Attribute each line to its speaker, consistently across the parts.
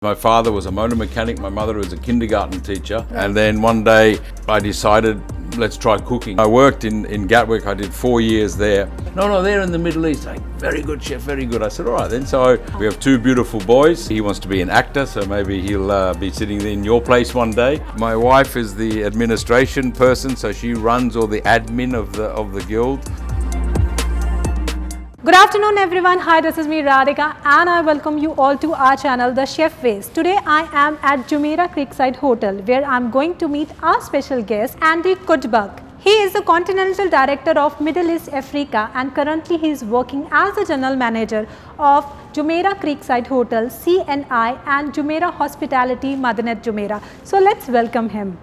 Speaker 1: My father was a motor mechanic, my mother was a kindergarten teacher, and then one day I decided, let's try cooking. I worked in Gatwick, I did 4 years there. No, they're in the Middle East. Like, very good, chef, very good. I said, all right then. So we have two beautiful boys. He wants to be an actor, so maybe he'll be sitting in your place one day. My wife is the administration person, so she runs all the admin of the guild.
Speaker 2: Good afternoon everyone. Hi, this is me Radhika and I welcome you all to our channel The Chef Ways. Today I am at Jumeirah Creekside Hotel where I am going to meet our special guest Andy Cuthbert. He is the Continental Director of Middle East Africa and currently he is working as the General Manager of Jumeirah Creekside Hotel, CNI and Jumeirah Hospitality, Madinat, Jumeirah. So let's welcome him.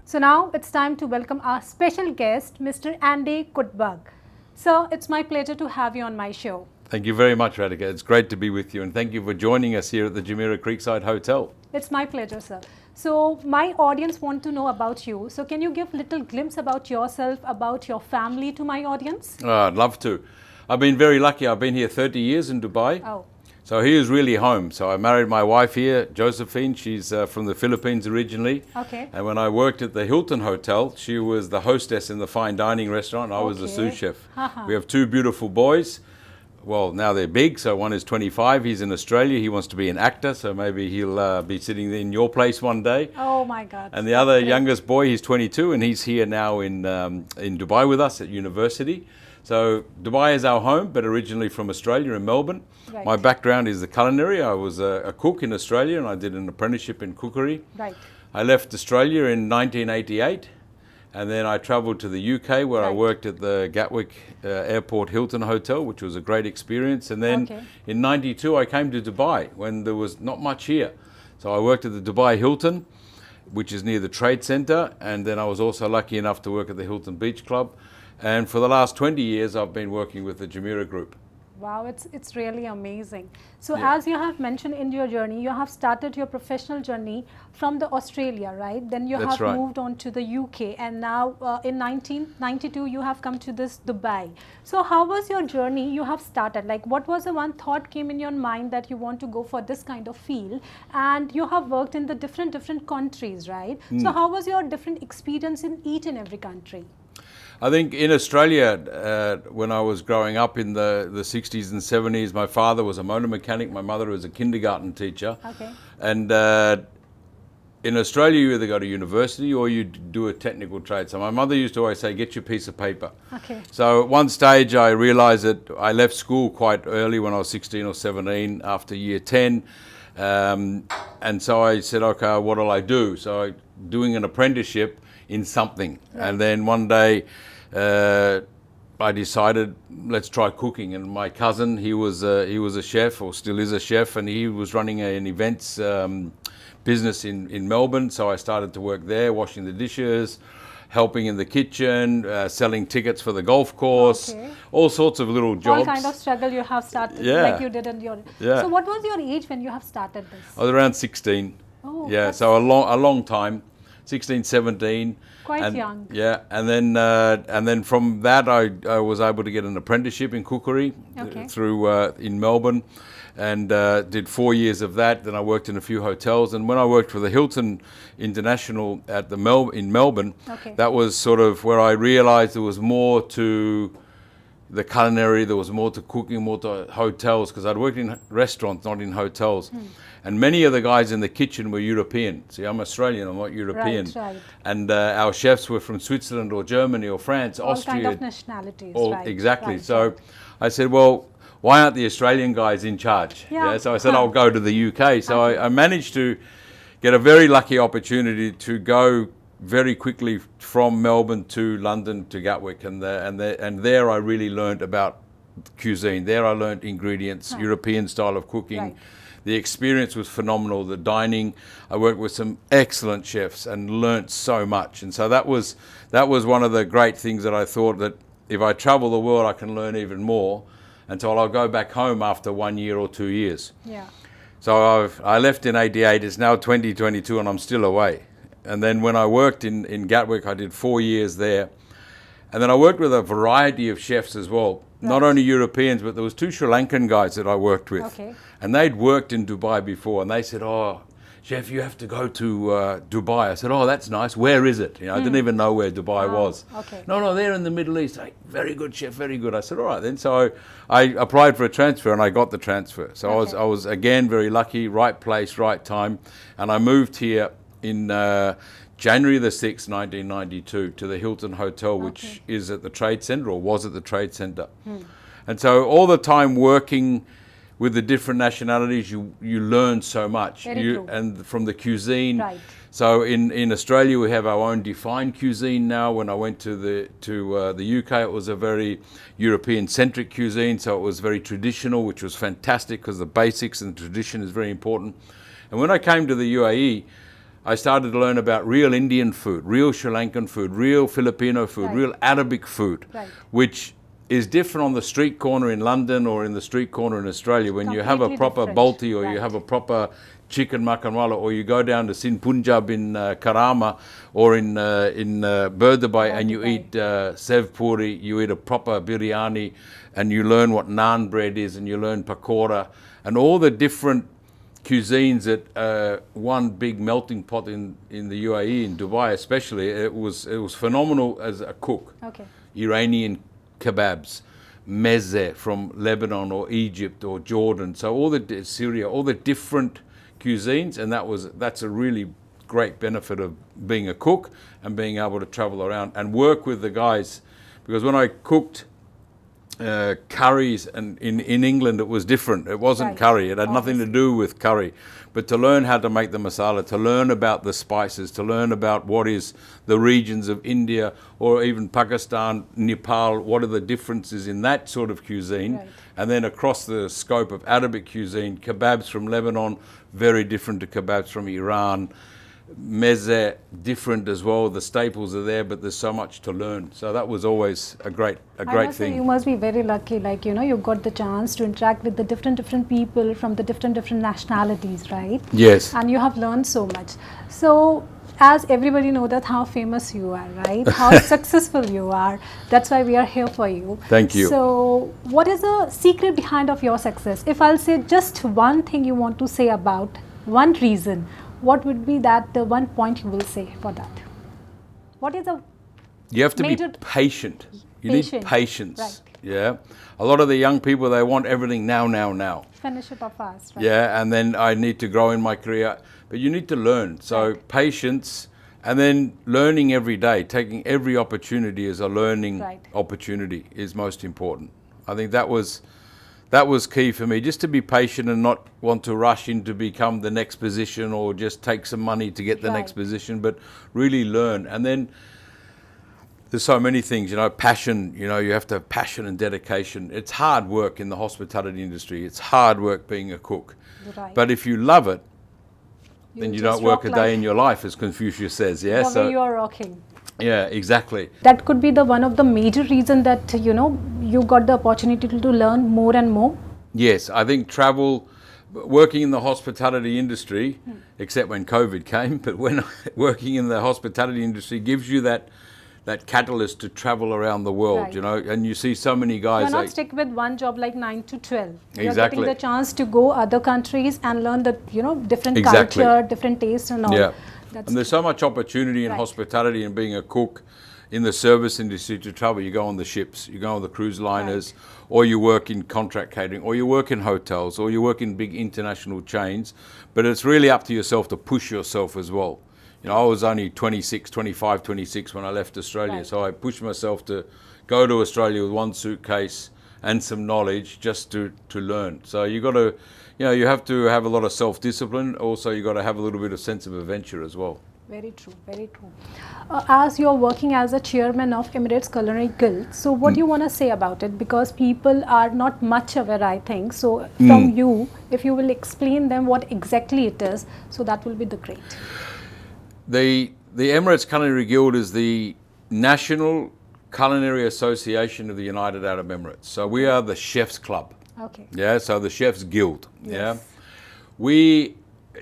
Speaker 2: So now it's time to welcome our special guest, Mr. Andy Cuthbert. Sir, it's my pleasure to have you on my show.
Speaker 1: Thank you very much, Radhika. It's great to be with you, and thank you for joining us here at the Jumeirah Creekside Hotel.
Speaker 2: It's my pleasure, sir. So my audience want to know about you. So can you give a little glimpse about yourself, about your family to my audience?
Speaker 1: I'd love to. I've been very lucky. I've been here 30 years in Dubai.
Speaker 2: Oh.
Speaker 1: So here is really home. So I married my wife here, Josephine. She's from the Philippines originally.
Speaker 2: Okay.
Speaker 1: And when I worked at the Hilton Hotel, she was the hostess in the fine dining restaurant. I was the sous chef. We have two beautiful boys. Well, now they're big. So one is 25. He's in Australia. He wants to be an actor. So maybe he'll be sitting in your place one day.
Speaker 2: Oh my God.
Speaker 1: And the other youngest boy, he's 22, and he's here now in Dubai with us at university. So Dubai is our home, but originally from Australia in Melbourne.
Speaker 2: Right.
Speaker 1: My background is the culinary. I was a cook in Australia and I did an apprenticeship in cookery.
Speaker 2: Right.
Speaker 1: I left Australia in 1988 and then I travelled to the UK where I worked at the Gatwick Airport Hilton Hotel, which was a great experience. And then in 92 I came to Dubai when there was not much here. So I worked at the Dubai Hilton, which is near the Trade Centre, and then I was also lucky enough to work at the Hilton Beach Club. And for the last 20 years, I've been working with the Jumeirah Group.
Speaker 2: Wow, it's really amazing. So as you have mentioned in your journey, you have started your professional journey from the Australia, right? Then you have moved on to the UK and now in 1992, you have come to this Dubai. So how was your journey you have started? Like what was the one thought came in your mind that you want to go for this kind of field? And you have worked in the different countries, right? So how was your different experience in each and every country?
Speaker 1: I think in Australia, when I was growing up in the 60s and 70s, my father was a motor mechanic, my mother was a kindergarten teacher.
Speaker 2: Okay.
Speaker 1: And in Australia, you either go to university or you do a technical trade. So my mother used to always say, get your piece of paper.
Speaker 2: Okay.
Speaker 1: So at one stage, I realized that I left school quite early when I was 16 or 17 after year 10. And so I said, okay, what'll I do? So doing an apprenticeship in something. Right. And then one day I decided, let's try cooking. And my cousin, he was a chef, or still is a chef, and he was running an events business in Melbourne. So I started to work there, washing the dishes, helping in the kitchen, selling tickets for the golf course, all sorts of little jobs.
Speaker 2: All kind of struggle you have started, like you did in your... So what was your age when you have started this?
Speaker 1: I was around 16.
Speaker 2: Oh,
Speaker 1: yeah, so a long time. 16, 17.
Speaker 2: Quite young.
Speaker 1: Yeah, and then from that I was able to get an apprenticeship in cookery through in Melbourne, and did 4 years of that. Then I worked in a few hotels, and when I worked for the Hilton International at the in Melbourne, that was sort of where I realised there was more to the culinary, there was more to cooking, more to hotels, because I'd worked in restaurants, not in hotels. And many of the guys in the kitchen were European. See, I'm Australian, I'm not European.
Speaker 2: Right.
Speaker 1: And our chefs were from Switzerland or Germany or France, Austria.
Speaker 2: All kind of nationalities,
Speaker 1: Exactly. So I said, well, why aren't the Australian guys in charge? So I said, I'll go to the UK. So I managed to get a very lucky opportunity to go very quickly from Melbourne to London to Gatwick. And there I really learned about cuisine. There I learned ingredients, European style of cooking. The experience was phenomenal. The dining, I worked with some excellent chefs and learnt so much. And so that was one of the great things that I thought, that if I travel the world, I can learn even more until I'll go back home after 1 year or 2 years.
Speaker 2: Yeah.
Speaker 1: So I left in 88. It's now 2022 and I'm still away. And then when I worked in Gatwick, I did 4 years there. And then I worked with a variety of chefs as well. not only Europeans, but there was 2 Sri Lankan guys that I worked with.
Speaker 2: Okay.
Speaker 1: And they'd worked in Dubai before, and they said, "Oh, chef, you have to go to Dubai." I said, "Oh, that's nice. Where is it?" I didn't even know where Dubai was.
Speaker 2: Okay.
Speaker 1: No, they're in the Middle East. Like, very good, chef, very good. I said, "All right then." So I applied for a transfer, and I got the transfer. So I was again very lucky, right place, right time, and I moved here in January the 6th, 1992, to the Hilton Hotel, which is at the Trade Centre, or was at the Trade Centre. And so all the time working with the different nationalities, you learn so much. And from the cuisine.
Speaker 2: Right.
Speaker 1: So in Australia, we have our own defined cuisine now. When I went to the UK, it was a very European-centric cuisine, so it was very traditional, which was fantastic because the basics and tradition is very important. And when I came to the UAE, I started to learn about real Indian food, real Sri Lankan food, real Filipino food, real Arabic food, which is different on the street corner in London or in the street corner in Australia. When you have a proper balti, or you have a proper chicken makanwala, or you go down to Sindh Punjab in Karama or in Berdabai and you eat sev puri, you eat a proper biryani, and you learn what naan bread is, and you learn pakora, and all the different cuisines at one big melting pot in the UAE, in Dubai especially. It was phenomenal as a cook. Iranian kebabs, meze from Lebanon or Egypt or Jordan, so all the Syria, all the different cuisines, and that's a really great benefit of being a cook and being able to travel around and work with the guys. Because when I cooked curries, and in England it was different. It wasn't curry. It had nothing to do with curry. But to learn how to make the masala, to learn about the spices, to learn about what is the regions of India or even Pakistan, Nepal, what are the differences in that sort of cuisine. And then across the scope of Arabic cuisine, kebabs from Lebanon, very different to kebabs from Iran. Meze, different as well. The staples are there, but there's so much to learn. So that was always a great thing.
Speaker 2: You must be very lucky, like, you got the chance to interact with the different people from the different nationalities, right?
Speaker 1: Yes.
Speaker 2: And you have learned so much. So as everybody knows that how famous you are, right? How successful you are. That's why we are here for you.
Speaker 1: Thank you.
Speaker 2: So what is the secret behind of your success? If I'll say just one thing you want to say about one reason, what would be that the one point you will say for that? What is
Speaker 1: you have to be patient. You need patience. Yeah. A lot of the young people, they want everything now.
Speaker 2: Finish it off fast, right?
Speaker 1: Yeah, and then I need to grow in my career. But you need to learn. So patience, and then learning every day, taking every opportunity as a learning opportunity is most important. I think that was key for me, just to be patient and not want to rush in to become the next position or just take some money to get the next position, but really learn. And then there's so many things, passion, you have to have passion and dedication. It's hard work in the hospitality industry. It's hard work being a cook. But if you love it, then you don't work a day in your life, as Confucius says. Yeah,
Speaker 2: so you are rocking.
Speaker 1: Yeah, exactly.
Speaker 2: That could be the one of the major reasons that, you got the opportunity to learn more and more.
Speaker 1: Yes, I think travel, working in the hospitality industry, except when COVID came, but when working in the hospitality industry gives you that catalyst to travel around the world, and you see so many guys.
Speaker 2: You're not stick with one job like 9 to 12. You're
Speaker 1: Exactly.
Speaker 2: getting the chance to go other countries and learn the, different culture, different tastes and all.
Speaker 1: Yeah. And there's so much opportunity in hospitality and being a cook in the service industry to travel. You go on the ships, you go on the cruise liners, or you work in contract catering, or you work in hotels, or you work in big international chains. But it's really up to yourself to push yourself as well. I was only 25, 26 when I left Australia. So I pushed myself to go to Australia with one suitcase and some knowledge just to learn. So you got to, you have to have a lot of self-discipline. Also, you got to have a little bit of sense of adventure as well.
Speaker 2: Very true, very true. As you're working as a chairman of Emirates Culinary Guild, so what do you want to say about it? Because people are not much aware, I think. So from you, if you will explain them what exactly it is, so that will be the great.
Speaker 1: The Emirates Culinary Guild is the National Culinary Association of the United Arab Emirates. So we are the Chefs Club.
Speaker 2: Okay.
Speaker 1: Yeah, so the Chefs Guild. Yes. Yeah.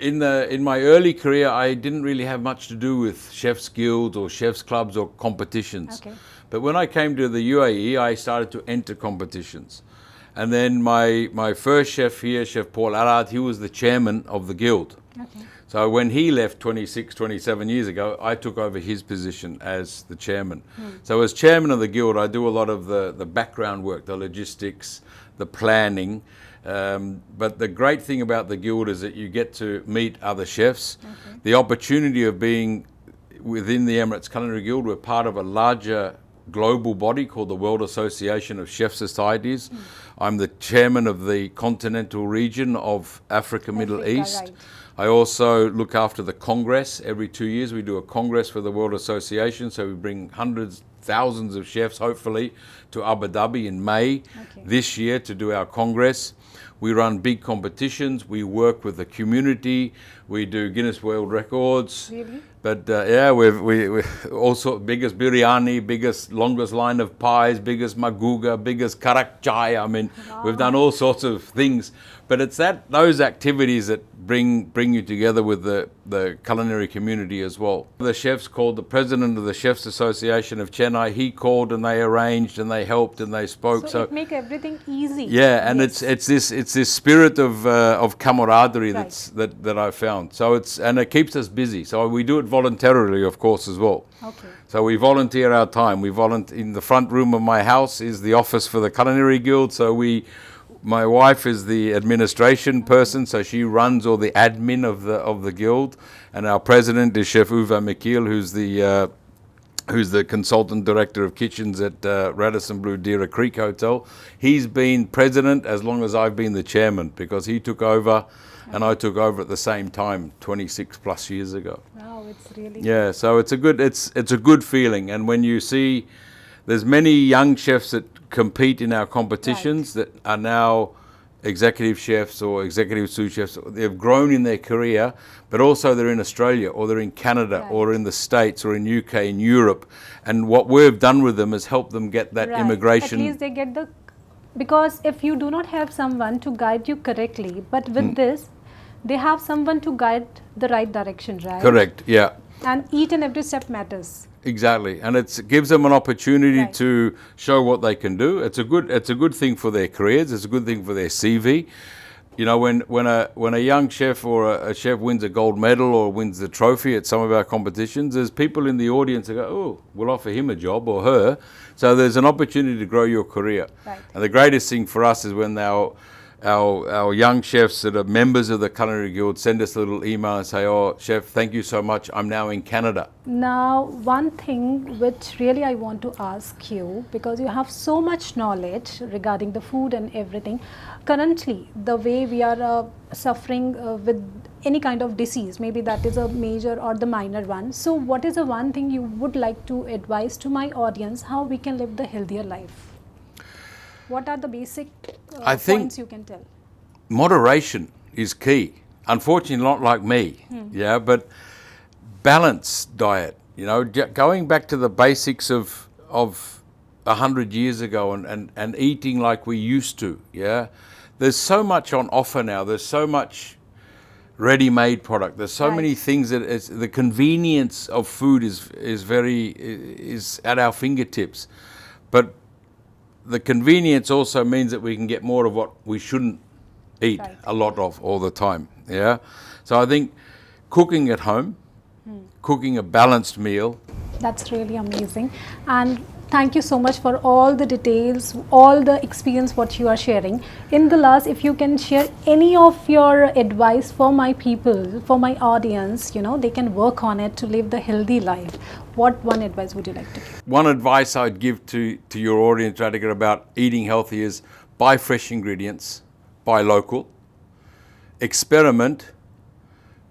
Speaker 1: In my early career, I didn't really have much to do with Chefs Guilds or Chefs Clubs or competitions.
Speaker 2: Okay.
Speaker 1: But when I came to the UAE, I started to enter competitions. And then my first chef here, Chef Paul Arad, he was the chairman of the guild.
Speaker 2: Okay.
Speaker 1: So when he left 26, 27 years ago, I took over his position as the chairman. So as chairman of the guild, I do a lot of the background work, the logistics, the planning. But the great thing about the guild is that you get to meet other chefs. Okay. The opportunity of being within the Emirates Culinary Guild, we're part of a larger global body called the World Association of Chef Societies. I'm the chairman of the Continental region of Africa, Middle East. Right. I also look after the Congress. Every 2 years we do a Congress for the World Association, so we bring hundreds, thousands of chefs, hopefully, to Abu Dhabi in May this year to do our Congress. We run big competitions. We work with the community. We do Guinness World Records.
Speaker 2: Really?
Speaker 1: But yeah, we also biggest biryani, biggest longest line of pies, biggest maguga, biggest karak chai. I mean, we've done all sorts of things. But it's those activities that bring you together with the culinary community as well. The chefs called, the president of the Chefs Association of Chennai, he called and they arranged and they helped and they spoke.
Speaker 2: So it make everything easy.
Speaker 1: Yeah, and it's this spirit of camaraderie that I found. So it keeps us busy. So we do it voluntarily, of course, as well.
Speaker 2: Okay.
Speaker 1: So we volunteer our time. In the front room of my house is the office for the Culinary Guild. So my wife is the administration person, so she runs all the admin of the guild, and our president is Chef Uwe Mikil, who's the consultant director of kitchens at Radisson Blu Deera Creek Hotel. He's been president as long as I've been the chairman, because he took over and I took over at the same time 26 plus years ago.
Speaker 2: Wow, it's really
Speaker 1: good. So it's a good feeling, and when you see there's many young chefs that compete in our competitions that are now executive chefs or executive sous chefs. They've grown in their career, but also they're in Australia or they're in Canada or in the States or in UK, in Europe. And what we've done with them is help them get that immigration.
Speaker 2: At least they get because if you do not have someone to guide you correctly, but with this, they have someone to guide the right direction, right?
Speaker 1: Correct, yeah.
Speaker 2: And each and every step matters.
Speaker 1: Exactly, and it gives them an opportunity to show what they can do. It's a good thing for their careers. It's a good thing for their CV. You know, when a young chef or a chef wins a gold medal or wins the trophy at some of our competitions, there's people in the audience that go, "Oh, we'll offer him a job or her." So there's an opportunity to grow your career. Right. And the greatest thing for us is when our young chefs that are members of the Culinary Guild send us a little email and say, "Oh, chef, thank you so much. I'm now in Canada."
Speaker 2: Now, one thing which really I want to ask you, because you have so much knowledge regarding the food and everything. Currently, the way we are suffering with any kind of disease, maybe that is a major or the minor one. So what is the one thing you would like to advise to my audience, how we can live the healthier life? What are the basic points you can tell?
Speaker 1: Moderation is key. Unfortunately, not like me, but balanced diet. You know, going back to the basics of 100 years ago and eating like we used to. Yeah, there's so much on offer now. There's so much ready-made product. There's so many things that the convenience of food is at our fingertips, but the convenience also means that we can get more of what we shouldn't eat a lot of all the time. Yeah, so I think cooking at home, cooking a balanced meal.
Speaker 2: That's really amazing, and thank you so much for all the details, all the experience what you are sharing. In the last, if you can share any of your advice for my people, for my audience, you know, they can work on it to live the healthy life. What one advice would you like to give?
Speaker 1: One advice I'd give to your audience, Radhika, about eating healthy is buy fresh ingredients, buy local, experiment,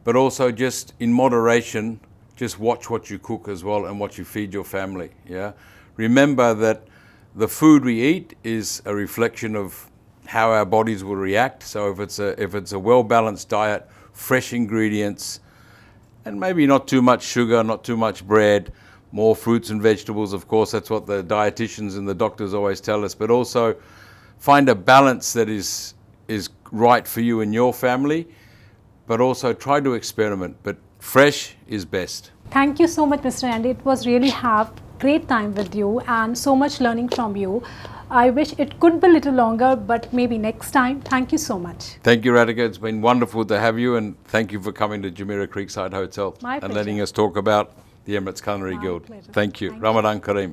Speaker 1: but also just in moderation, just watch what you cook as well and what you feed your family. Yeah. Remember that the food we eat is a reflection of how our bodies will react. So if it's a well-balanced diet, fresh ingredients, and maybe not too much sugar, not too much bread, more fruits and vegetables, of course, that's what the dietitians and the doctors always tell us, but also find a balance that is right for you and your family, but also try to experiment, but fresh is best.
Speaker 2: Thank you so much, Mr. Andy. It was really great time with you and so much learning from you. I wish it could be a little longer, but maybe next time. Thank you so much.
Speaker 1: Thank you, Radhika. It's been wonderful to have you, and thank you for coming to Jumeirah Creekside Hotel
Speaker 2: My
Speaker 1: and
Speaker 2: pleasure.
Speaker 1: letting us talk about the Emirates Culinary
Speaker 2: My
Speaker 1: Guild.
Speaker 2: pleasure.
Speaker 1: Thank you.
Speaker 2: Thank you.
Speaker 1: Ramadan Kareem.